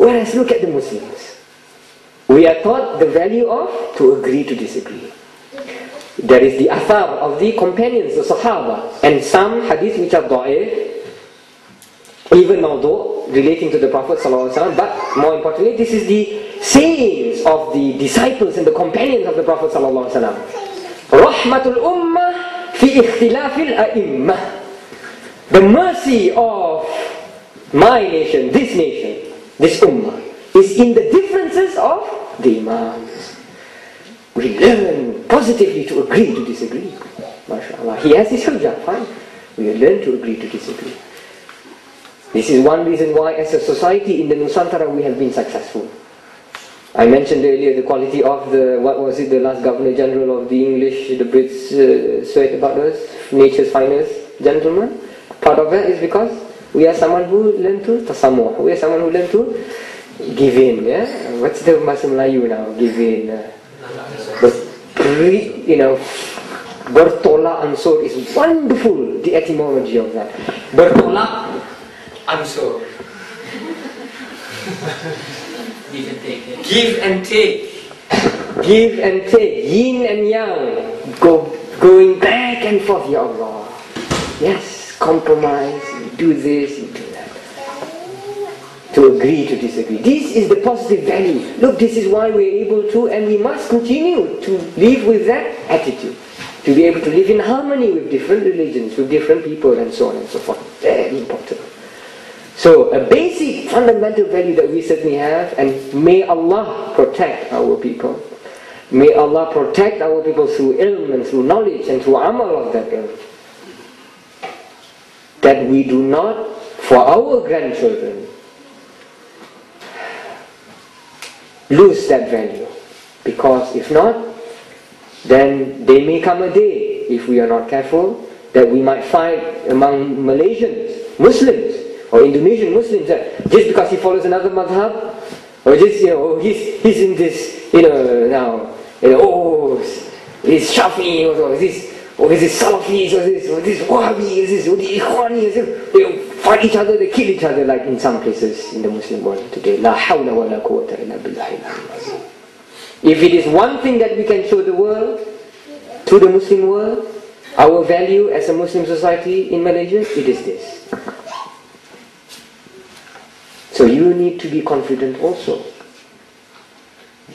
Whereas look at the Muslims. We are taught the value of to agree to disagree. There is the athar of the companions, the Sahaba, and some hadith which are da'if, even although relating to the Prophet ﷺ, but more importantly, this is the sayings of the disciples and the companions of the Prophet ﷺ. Rahmatul ummah fi ikhtilafil a'immah. The mercy of my nation, this ummah, is in the differences of the imams. We learn positively to agree to disagree. MashaAllah. He has his hujjah, fine. We learn to agree to disagree. This is one reason why as a society in the Nusantara we have been successful. I mentioned earlier the quality of the last Governor General of the English, the Brits said about us, nature's finest gentleman. Part of that is because we are someone who learn to tasamuh. We are someone who learn to give in. Yeah? What's the bahasa Melayu now? Give in. Bertolak ansur is wonderful. The etymology of that. Bertolak ansur. Give and take. Give and take. Give and take. Yin and yang. Going back and forth. Ya Allah. Yes, compromise. You do this, you do that. To agree to disagree. This is the positive value. Look, this is why we're able to, and we must continue to live with that attitude. To be able to live in harmony with different religions, with different people, and so on and so forth. Very important. So, a basic fundamental value that we certainly have, and may Allah protect our people. May Allah protect our people through ilm and through knowledge and through amal of that ilm. That we do not, for our grandchildren, lose that value. Because if not, then there may come a day, if we are not careful, that we might find among Malaysians, Muslims, or Indonesian Muslims, that just because he follows another madhab, or just, he's in this, now, he's Shafi'i, or is this Salafi, or this Wahhabi, is this Ikhwani, they fight each other, they kill each other, like in some places in the Muslim world today. La hawla wa la quwwata illa billahi al-azim. If it is one thing that we can show the world, to the Muslim world, our value as a Muslim society in Malaysia, it is this. So you need to be confident also.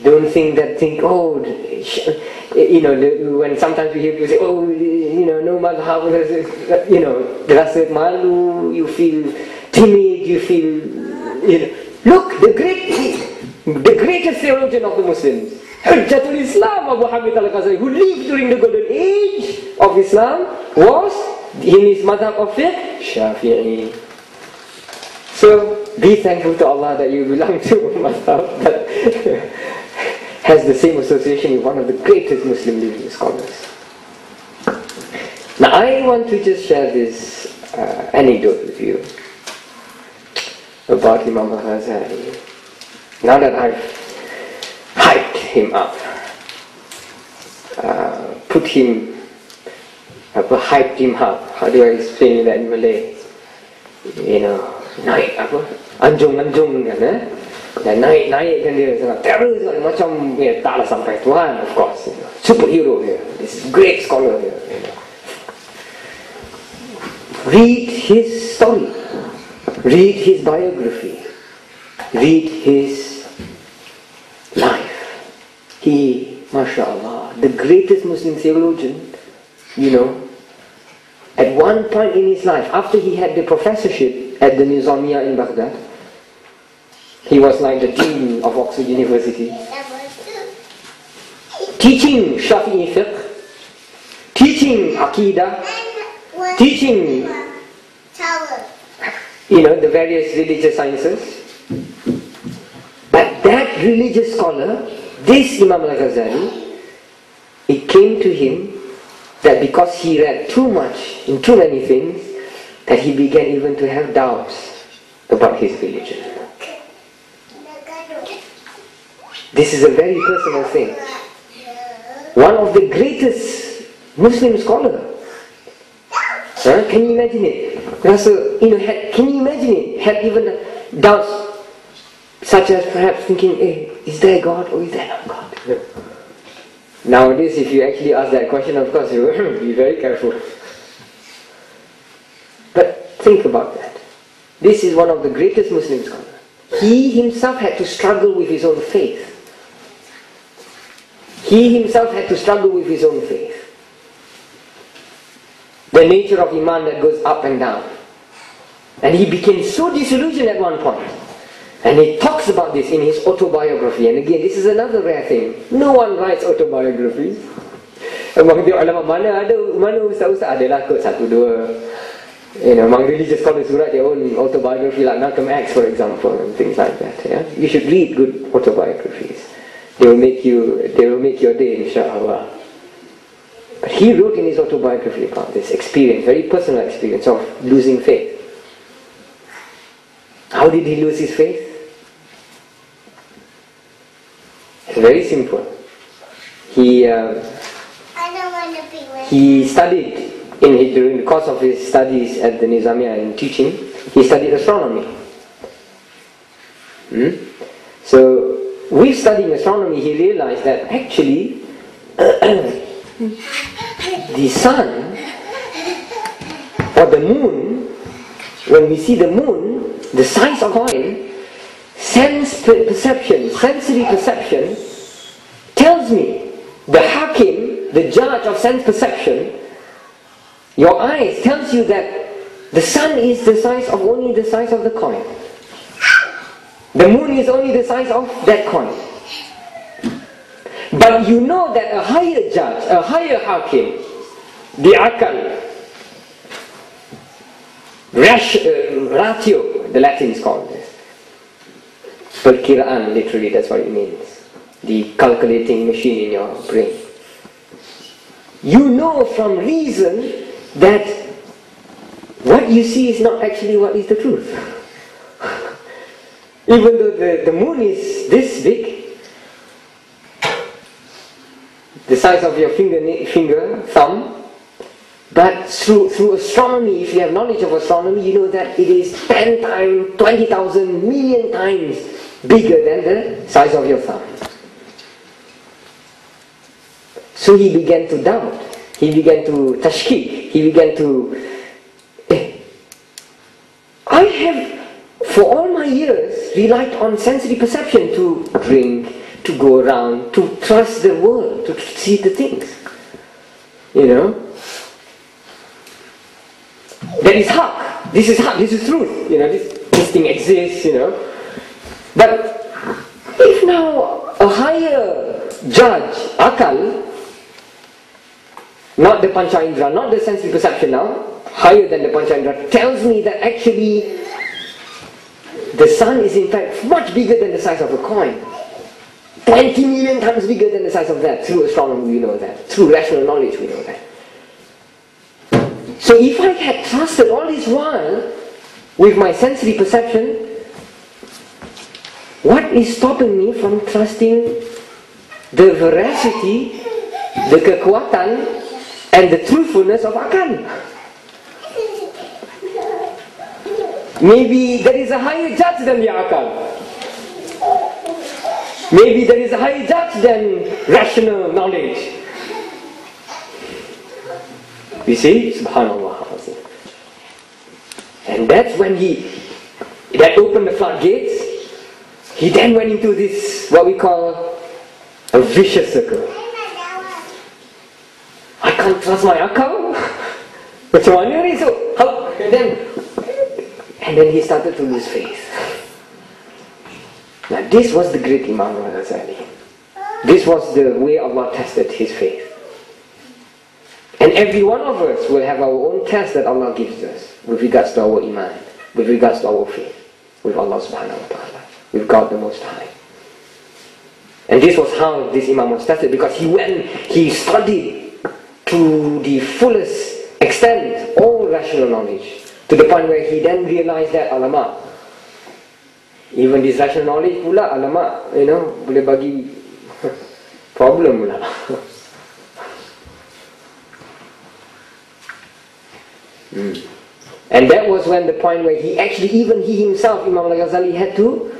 Don't think, when sometimes we hear people say, no madhab, rasa malu, you feel timid, you feel, Look, the greatest theologian of the Muslims, Hujjatul Islam, Abu Al-Ghazali, who lived during the golden age of Islam, was, in his madhab of fiqh, Shafi'i. So, be thankful to Allah that you belong to a madhab that has the same association with one of the greatest Muslim living scholars. Now, I want to just share this anecdote with you about Imam Al-Ghazali. Now that I've hyped him up, hyped him up. How do I explain that in Malay? Naik apa? Anjung-anjung kan, Dan naik-naikkan dia sangat terror sangat, macam taklah sampai Tuhan, of course. Superhero here. This is great scholar here. Read his story. Read his biography. Read his life. He, mashallah, the greatest Muslim theologian, at one point in his life, after he had the professorship at the Nizamiyah in Baghdad, he was like the dean of Oxford University, teaching Shafi'i fiqh, teaching Aqidah, teaching, the various religious sciences. But that religious scholar, this Imam Al-Ghazali, it came to him that because he read too much in too many things, that he began even to have doubts about his religion. This is a very personal thing. One of the greatest Muslim scholars. Can you imagine it? Can you imagine it? Had even doubts such as perhaps thinking, hey, is there God or is there not God? Nowadays, if you actually ask that question, of course, you will be very careful. But think about that. This is one of the greatest Muslim scholars. He himself had to struggle with his own faith. He himself had to struggle with his own faith. The nature of Iman that goes up and down. And he became so disillusioned at one point. And he talks about this in his autobiography. And again, this is another rare thing. No one writes autobiographies. Among the ulama, mana ustaz-ustaz adalah kot satu dua. Among religious scholars who write their own autobiography, like Malcolm X, for example, and things like that. Yeah? You should read good autobiographies. They will make your day, inshallah. But he wrote in his autobiography about this experience, very personal experience of losing faith. How did he lose his faith? It's very simple. He studied during the course of his studies at the Nizamiya in teaching. He studied astronomy. So, with studying astronomy, he realized that actually the sun or the moon, when we see the moon, the size of coin, sensory perception tells me, the hakim, the judge of sense perception, your eyes tells you that the sun is only the size of the coin. The moon is only the size of that coin. But you know that a higher judge, a higher hakim, the akal, ratio, the Latins call this. Perkiraan, literally, that's what it means. The calculating machine in your brain. You know from reason that what you see is not actually what is the truth. Even though the moon is this big, the size of your finger, thumb, but through astronomy, if you have knowledge of astronomy, you know that it is 10 times, 20,000 million times bigger than the size of your thumb. So he began to doubt. He began to tashkik. He began to... I have, for all my years, relied on sensory perception to drink, to go around, to trust the world, to see the things. That is haq. This is haq. This is truth. This thing exists, But if now a higher judge, akal, not the pancha indra, not the sensory perception now, higher than the pancha indra, tells me that actually the sun is in fact much bigger than the size of a coin. 20 million times bigger than the size of that. Through astronomy we know that. Through rational knowledge we know that. So if I had trusted all this while with my sensory perception, what is stopping me from trusting the veracity, the kekuatan, and the truthfulness of akal? Maybe there is a higher judge than the akal. Maybe there is a higher judge than rational knowledge. You see? Subhanallah. And that's when that opened the floodgates. He then went into this, what we call a vicious circle. I can't trust my akal. Macam mana ni? And then he started to lose faith. Now this was the great Imam Al-Ghazali. This was the way Allah tested his faith. And every one of us will have our own test that Allah gives us with regards to our Iman, with regards to our faith, with Allah subhanahu wa ta'ala, with God the Most High. And this was how this Imam was tested, because he studied to the fullest extent all rational knowledge, to the point where he then realized that, alamak, even this rational knowledge pula, alamak, boleh bagi problem pula. And that was when the point where he himself, Imam Al-Ghazali, had to